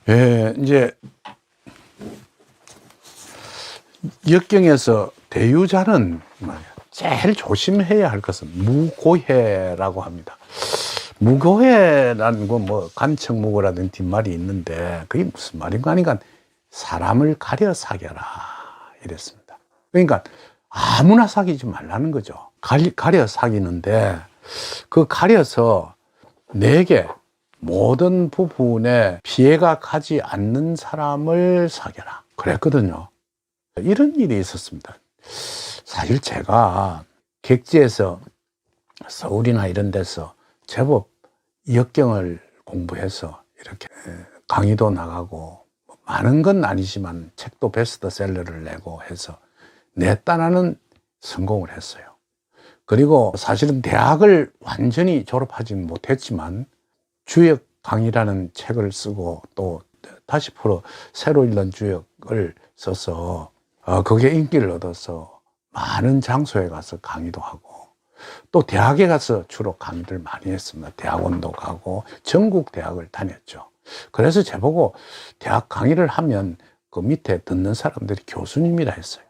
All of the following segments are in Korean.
예, 이제 역경에서 대유자는 제일 조심해야 할 것은 무고해라고 합니다. 무고해라는 건 뭐 간척무고라는 뒷말이 있는데 그게 무슨 말인가 하니까 사람을 가려 사겨라 이랬습니다. 그러니까 아무나 사귀지 말라는 거죠. 가려 사귀는데 그 가려서 내게 모든 부분에 피해가 가지 않는 사람을 사귀라 그랬거든요. 이런 일이 있었습니다. 사실 제가 객지에서 서울이나 이런 데서 제법 역경을 공부해서 이렇게 강의도 나가고 많은 건 아니지만 책도 베스트셀러를 내고 해서 냈다는 성공을 했어요. 그리고 사실은 대학을 완전히 졸업하지는 못했지만 주역 강의라는 책을 쓰고 또 다시 풀어 새로 읽는 주역을 써서 그게 인기를 얻어서 많은 장소에 가서 강의도 하고 또 대학에 가서 주로 강의를 많이 했습니다. 대학원도 가고 전국 대학을 다녔죠. 그래서 저보고 대학 강의를 하면 그 밑에 듣는 사람들이 교수님이라 했어요.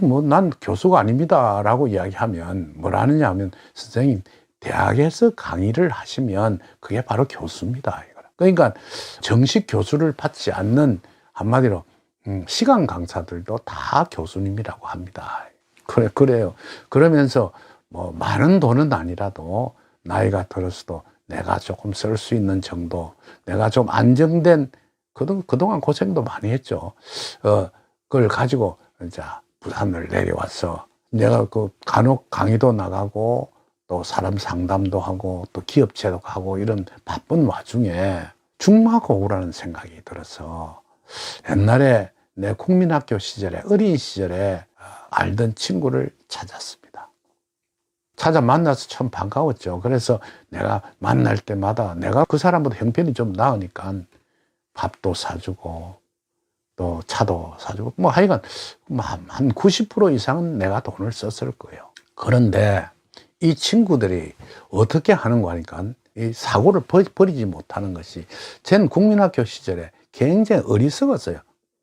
뭐 난 교수가 아닙니다 라고 이야기하면 뭐라 하느냐 하면 선생님 대학에서 강의를 하시면 그게 바로 교수입니다. 그러니까 정식 교수를 받지 않는 한마디로 시간 강사들도 다 교수님이라고 합니다. 그래요. 그러면서 뭐 많은 돈은 아니라도 나이가 들어서도 내가 조금 쓸 수 있는 정도, 내가 좀 안정된 그동안 고생도 많이 했죠. 그걸 가지고 이제 부산을 내려와서 내가 그 간혹 강의도 나가고 또 사람 상담도 하고 또 기업체도 가고 이런 바쁜 와중에 중마고우라는 생각이 들어서 옛날에 내 국민학교 시절에 어린 시절에 알던 친구를 찾았습니다. 찾아 만나서 참 반가웠죠. 그래서 내가 만날 때마다 내가 그 사람보다 형편이 좀 나으니까 밥도 사주고 또 차도 사주고 뭐 하여간 한 90% 이상은 내가 돈을 썼을 거예요. 그런데 이 친구들이 어떻게 하는가 하니까 이 사고를 버리지 못하는 것이 쟤는 국민학교 시절에 굉장히 어리석었어요.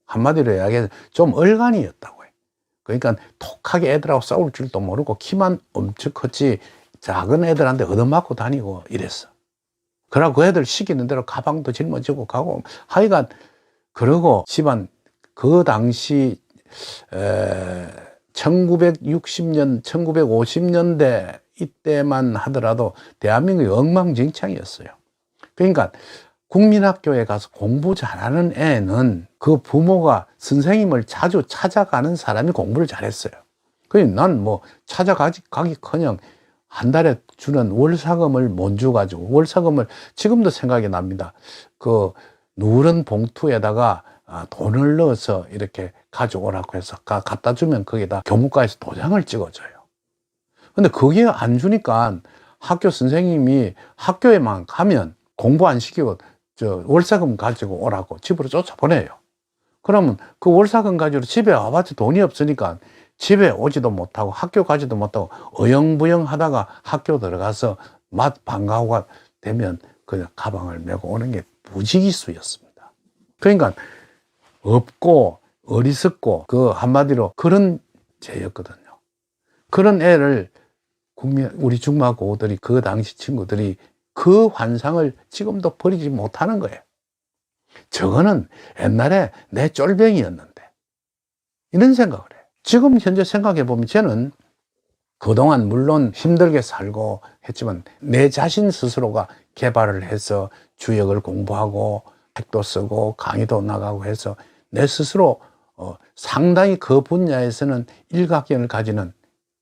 한마디로 이야기해서 좀 얼간이었다고 해요. 그러니까 톡하게 애들하고 싸울 줄도 모르고 키만 엄청 컸지 작은 애들한테 얻어맞고 다니고 이랬어. 그러고 그 애들 시키는 대로 가방도 짊어지고 가고 하여간 그러고 집안 그 당시 1960년, 1950년대 이때만 하더라도 대한민국이 엉망진창이었어요. 그러니까 국민학교에 가서 공부 잘하는 애는 그 부모가 선생님을 자주 찾아가는 사람이 공부를 잘했어요. 그래서 난 뭐 찾아가기커녕 한 달에 주는 월사금을 못 줘가지고 월사금을 지금도 생각이 납니다. 그 누런 봉투에다가 돈을 넣어서 이렇게 가져오라고 해서 갖다 주면 거기다 교무과에서 도장을 찍어줘요. 근데 그게 안 주니까 학교 선생님이 학교에만 가면 공부 안 시키고 월사금 가지고 오라고 집으로 쫓아보내요. 그러면 그 월사금 가지고 집에 와봤자 돈이 없으니까 집에 오지도 못하고 학교 가지도 못하고 어영부영 하다가 학교 들어가서 방과후가 되면 그냥 가방을 메고 오는 게 무지기수였습니다. 그러니까 없고 어리석고 그 한마디로 그런 죄였거든요. 그런 애를 우리 중마고우들이 그 당시 친구들이 그 환상을 지금도 버리지 못하는 거예요. 저거는 옛날에 내 쫄병이었는데 이런 생각을 해요. 지금 현재 생각해 보면 저는 그동안 물론 힘들게 살고 했지만 내 자신 스스로가 개발을 해서 주역을 공부하고 책도 쓰고 강의도 나가고 해서 내 스스로 상당히 그 분야에서는 일각견을 가지는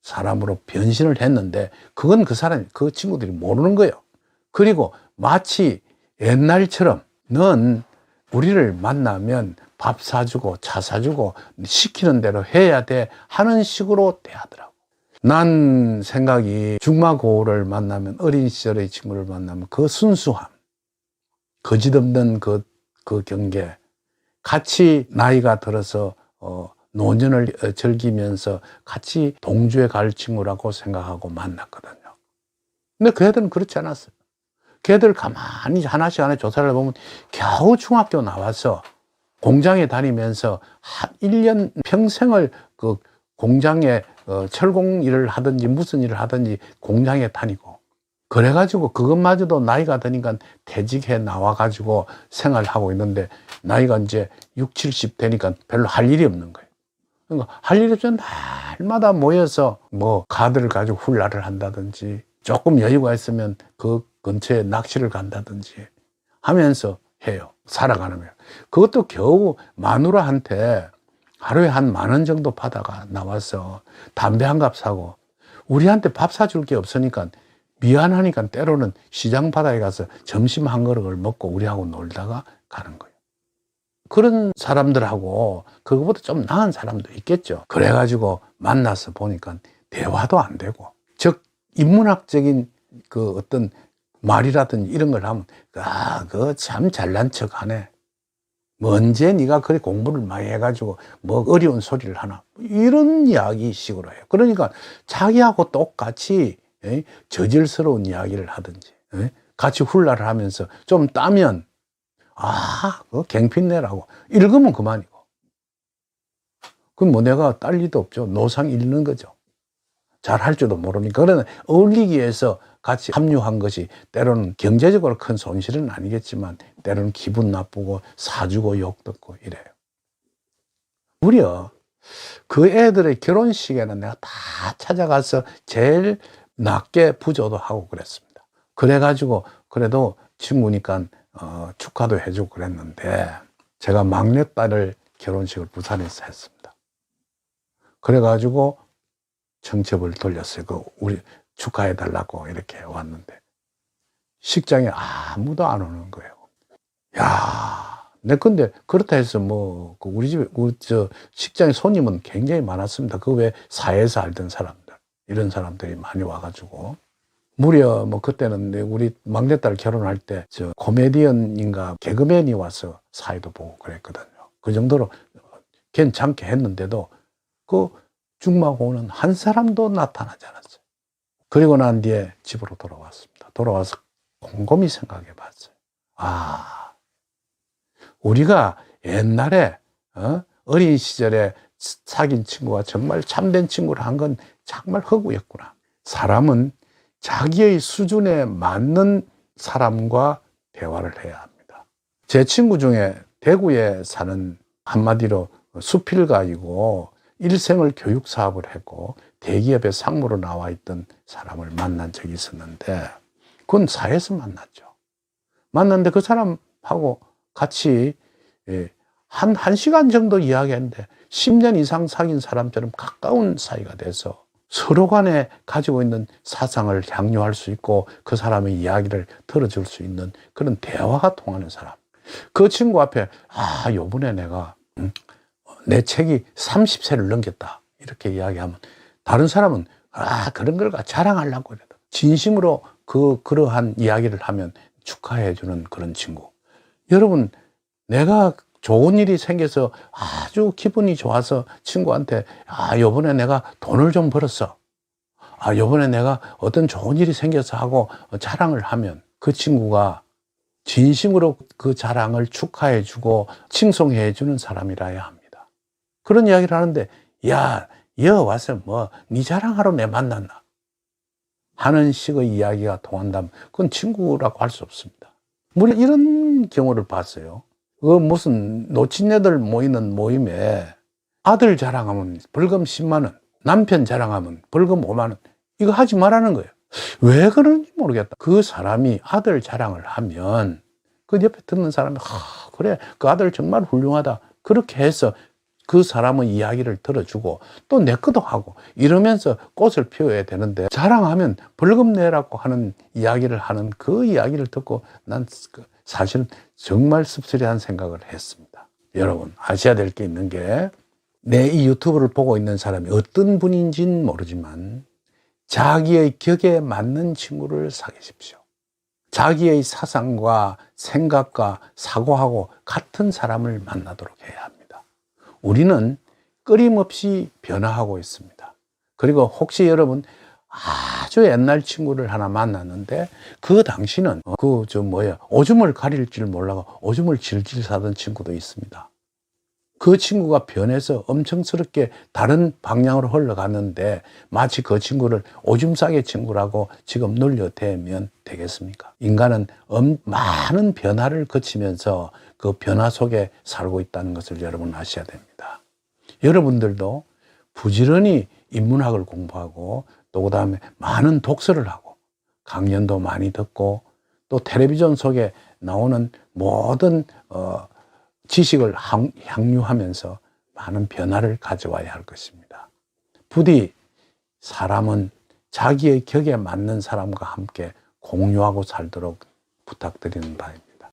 사람으로 변신을 했는데 그건 그 친구들이 모르는 거예요. 그리고 마치 옛날처럼 넌 우리를 만나면 밥 사주고 차 사주고 시키는 대로 해야 돼 하는 식으로 대하더라고. 난 생각이 중마고우를 만나면 어린 시절의 친구를 만나면 그 순수함, 거짓없는 그 경계, 같이 나이가 들어서 노년을 즐기면서 같이 동주에 갈 친구라고 생각하고 만났거든요. 근데 그 애들은 그렇지 않았어요. 걔들 가만히 하나씩 조사를 해보면 겨우 중학교 나와서 공장에 다니면서 한 1년 평생을 그 공장에 철공 일을 하든지 무슨 일을 하든지 공장에 다니고, 그래가지고 그것마저도 나이가 드니까 퇴직해 나와가지고 생활하고 있는데, 나이가 이제 60, 70 되니까 별로 할 일이 없는 거예요. 그러니까 할 일이 없으면 날마다 모여서 뭐 카드를 가지고 훌라를 한다든지, 조금 여유가 있으면 그 근처에 낚시를 간다든지 하면서 해요. 살아가는 거예요. 그것도 겨우 마누라한테 하루에 한 10,000원 정도 받아가 나와서 담배 한 갑 사고, 우리한테 밥 사줄 게 없으니까 미안하니까 때로는 시장 바닥에 가서 점심 한 그릇을 먹고 우리하고 놀다가 가는 거예요. 그런 사람들하고 그거보다 좀 나은 사람도 있겠죠. 그래가지고 만나서 보니까 대화도 안 되고, 즉 인문학적인 그 어떤 말이라든지 이런 걸 하면, 그거 참 잘난 척 하네. 뭐 언제 네가 그렇게 공부를 많이 해가지고 뭐 어려운 소리를 하나, 이런 이야기식으로 해요. 그러니까 자기하고 똑같이 저질스러운 이야기를 하든지 같이 훌라를 하면서 좀 따면 그거 갱핀내라고 읽으면 그만이고, 그럼 뭐 내가 딸 리도 없죠. 노상 읽는 거죠. 잘 할 줄도 모르니까. 그러나 어울리기 위해서 같이 합류한 것이 때로는 경제적으로 큰 손실은 아니겠지만 때로는 기분 나쁘고 사주고 욕 듣고 이래요. 무려 그 애들의 결혼식에는 내가 다 찾아가서 제일 낮게 부조도 하고 그랬습니다. 그래가지고 그래도 친구니까 축하도 해주고 그랬는데, 제가 막내딸을 결혼식을 부산에서 했습니다. 그래가지고 청첩을 돌렸어요. 우리 축하해달라고 이렇게 왔는데 식장에 아무도 안 오는 거예요. 근데 그렇다 해서 우리 집에 식장에 손님은 굉장히 많았습니다. 그 외에 사회에서 알던 사람들, 이런 사람들이 많이 와가지고, 무려 그때는 우리 막내딸 결혼할 때 코미디언인가 개그맨이 와서 사회도 보고 그랬거든요. 그 정도로 괜찮게 했는데도 그 중마고는 한 사람도 나타나지 않았어요. 그리고 난 뒤에 집으로 돌아왔습니다. 돌아와서 곰곰이 생각해 봤어요. 우리가 옛날에 어린 시절에 사귄 친구가 정말 참된 친구를 한 건 정말 허구였구나. 사람은 자기의 수준에 맞는 사람과 대화를 해야 합니다. 제 친구 중에 대구에 사는, 한마디로 수필가이고 일생을 교육 사업을 했고 대기업의 상무로 나와 있던 사람을 만난 적이 있었는데, 그건 사회에서 만났죠. 만났는데 그 사람하고 같이 한 시간 정도 이야기했는데 10년 이상 사귄 사람처럼 가까운 사이가 돼서 서로 간에 가지고 있는 사상을 향유할 수 있고 그 사람의 이야기를 들어줄 수 있는 그런 대화가 통하는 사람. 그 친구 앞에 요번에 내가 내 책이 30세를 넘겼다 이렇게 이야기하면, 다른 사람은 그런 걸 자랑하려고 그래요. 진심으로 그러한 이야기를 하면 축하해 주는 그런 친구. 여러분, 내가 좋은 일이 생겨서 아주 기분이 좋아서 친구한테 요번에 내가 돈을 좀 벌었어, 요번에 내가 어떤 좋은 일이 생겨서 하고 자랑을 하면, 그 친구가 진심으로 그 자랑을 축하해 주고 칭송해 주는 사람이라야 합니다. 그런 이야기를 하는데, 여 와서 네 자랑하러 내 만났나 하는 식의 이야기가 통한다면 그건 친구라고 할 수 없습니다. 물론 이런 경우를 봤어요. 무슨 노친네들 모이는 모임에 아들 자랑하면 벌금 10만 원, 남편 자랑하면 벌금 5만 원, 이거 하지 말라는 거예요. 왜 그런지 모르겠다. 그 사람이 아들 자랑을 하면 그 옆에 듣는 사람이 그래, 그 아들 정말 훌륭하다, 그렇게 해서 그 사람의 이야기를 들어주고 또 내 것도 하고 이러면서 꽃을 피워야 되는데, 자랑하면 벌금 내라고 하는 이야기를 하는 그 이야기를 듣고 난 사실은 정말 씁쓸한 생각을 했습니다. 여러분, 아셔야 될 게 있는 게, 내 이 유튜브를 보고 있는 사람이 어떤 분인지는 모르지만 자기의 격에 맞는 친구를 사귀십시오. 자기의 사상과 생각과 사고하고 같은 사람을 만나도록 해야 합니다. 우리는 끊임없이 변화하고 있습니다. 그리고 혹시 여러분 아주 옛날 친구를 하나 만났는데 그 당시는 오줌을 가릴 줄 몰라가 오줌을 질질 싸던 친구도 있습니다. 그 친구가 변해서 엄청스럽게 다른 방향으로 흘러갔는데 마치 그 친구를 오줌 싸개 친구라고 지금 놀려대면 되겠습니까? 인간은 많은 변화를 거치면서 그 변화 속에 살고 있다는 것을 여러분 아셔야 됩니다. 여러분들도 부지런히 인문학을 공부하고 또 그다음에 많은 독서를 하고 강연도 많이 듣고 또 텔레비전 속에 나오는 모든 지식을 향유하면서 많은 변화를 가져와야 할 것입니다. 부디 사람은 자기의 격에 맞는 사람과 함께 공유하고 살도록 부탁드리는 바입니다.